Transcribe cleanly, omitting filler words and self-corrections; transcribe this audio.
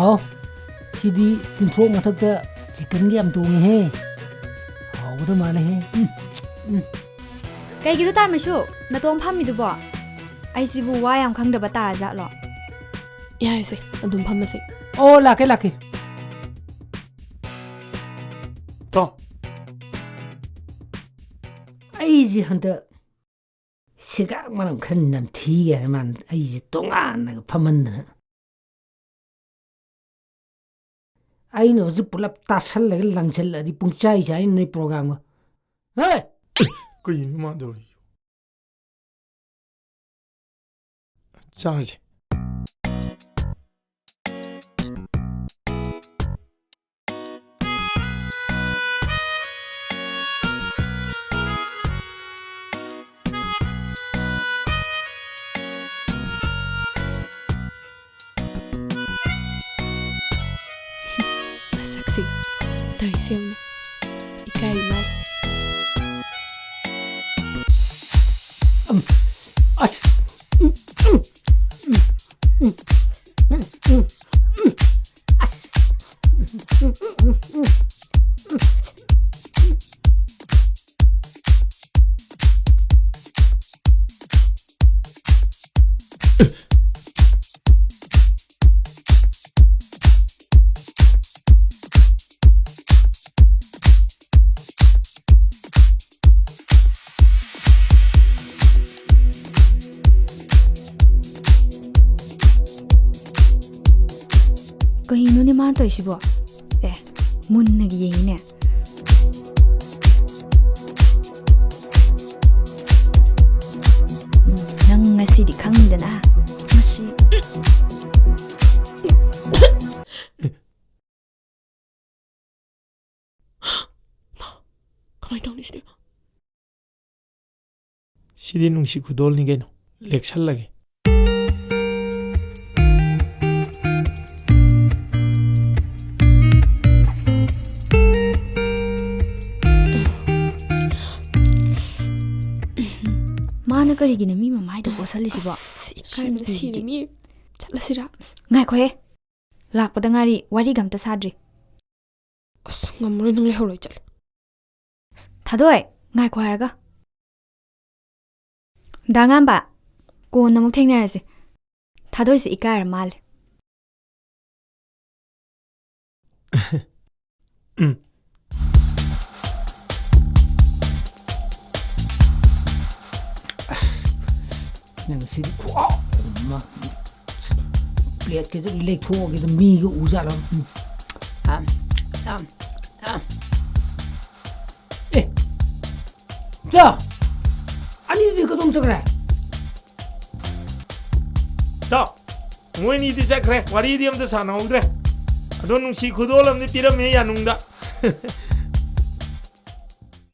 ꯍꯥꯎ ꯁꯤꯗꯤ ꯇꯤꯟꯊ꯭ꯔꯣꯛ ꯃꯊꯛꯇ ꯆꯤꯛꯀꯟꯒꯤ ꯌꯥꯝ ꯇꯣꯡꯉꯦꯍꯦ ꯍꯥꯎꯒꯗꯧ ꯃꯥꯜꯂꯦꯍꯦ ꯀꯩꯒꯤꯅꯣ ꯇꯥꯃꯁꯨ ꯅꯇꯣꯝ ꯐꯝꯃꯤꯗꯨꯕꯣ ꯑꯩꯁꯤꯕꯨ ꯋꯥ ꯌꯥꯝ ꯈꯪꯗꯕ ꯇꯥꯔꯖꯥꯠꯂꯣ ꯌꯥꯔꯁꯦ ꯑꯗꯨꯝ ꯐꯝꯃꯁꯦ ꯑꯣ ꯂꯥꯛꯀꯦ ꯇꯣ ꯑꯩꯁꯤ ꯍꯟꯗꯛ ꯁꯤꯒꯥꯛ ꯃꯔꯝ ꯈꯔ ꯅꯝꯊꯤꯒꯦ ꯍꯥꯏꯔ ꯃꯥꯅ ꯑꯩꯁꯤ ꯇꯣꯉꯥꯟꯅꯒ ꯐꯝꯍꯟꯗꯅ ꯑꯩꯅ ꯍꯧꯖꯤꯛ ꯄꯨꯂꯞ ꯇꯥꯁꯜꯂꯒ ꯂꯪꯁꯤꯜꯂꯛꯑꯗꯤ ꯄꯨꯡꯆꯥꯏ ꯆꯥꯏ ꯅꯣꯏ ꯄ꯭ꯔꯣꯒ꯭ꯔꯥꯝꯒ ꯍꯦ ꯀꯩꯅꯣ ꯃꯥꯗꯧꯔꯤ ꯆꯥꯔꯁꯦ ꯃꯁꯛꯁꯤ ꯇꯧꯔꯤꯁꯦ ꯌꯦꯡꯉꯨꯅꯦ ꯏꯀꯥꯏ ꯃꯥꯜꯂꯦ ꯑꯁ ꯀꯩꯅꯣꯅꯦ ꯃꯥꯅ ꯇꯧꯔꯤꯁꯤꯕꯣ ꯃꯨꯟꯅꯒ ꯌꯦꯡꯉꯤꯅꯦ ꯅꯪ ꯉꯁꯤꯗꯤ ꯈꯪꯗꯅ ꯉꯁꯤ ꯀꯃꯥꯏꯅ ꯇꯧꯅꯤ ꯁꯤꯗꯤ ꯁꯤꯗꯤ ꯅꯨꯡꯁꯤ ꯈꯨꯗꯣꯜꯅꯤ ꯀꯩꯅꯣ ꯂꯦꯛꯁꯜꯂꯒꯦ ꯃꯥꯅ ꯀꯔꯤꯒꯤꯅꯣ ꯃꯤ ꯃꯃꯥꯏꯗ ꯀꯣꯠꯁꯜꯂꯤꯁꯤꯕꯣ ꯏꯀꯥꯏꯕꯅ ꯁꯤꯔꯦ ꯃꯤ ꯆꯠꯂꯁꯤꯔꯥ ꯉꯥꯏꯈꯣꯍꯦ ꯂꯥꯛꯄꯗ ꯉꯥꯏꯔꯤ ꯋꯥꯔꯤꯒ ꯑꯝꯇ ꯁꯥꯗ꯭ꯔꯤ ꯑꯁ ꯉꯝꯃꯔꯣꯏ ꯅꯪ ꯂꯩꯍꯧꯔꯣꯏ ꯆꯠꯂꯦ ꯊꯥꯗꯣꯏ ꯉꯥꯏꯈꯣ ꯍꯥꯏꯔꯒ ꯗꯥꯉꯥꯝꯕ ꯀꯣꯟꯅ ꯑꯃꯨꯛ ꯊꯦꯡꯅꯔꯁꯦ ꯊꯥꯗꯣꯏꯁꯦ ꯏꯀꯥꯏꯔ ꯃꯥꯜꯂꯦ ꯅꯪ ꯁꯤꯗꯤ ꯈꯨꯍꯥꯎ ꯑꯃ ꯄ꯭ꯂꯦꯠꯀꯁꯨ ꯂꯩꯊꯣꯛꯑꯒꯦꯗ ꯃꯤꯒ ꯎꯖꯥꯠꯂꯣ ꯆꯥ ꯑꯅꯤꯗꯤ ꯀꯗꯣꯝ ꯆꯠꯈ꯭ꯔꯦ ꯇꯣ ꯃꯣꯏꯅꯤꯗꯤ ꯆꯠꯈ꯭ꯔꯦ ꯋꯥꯔꯤꯗꯤ ꯑꯝꯇ ꯁꯥꯟꯅꯍꯧꯗ꯭ꯔꯦ ꯑꯗꯣ ꯅꯨꯡꯁꯤ ꯈꯨꯗꯣꯜ ꯑꯃꯗꯤ ꯄꯤꯔꯝꯃꯦ ꯌꯥꯅꯨꯡꯗ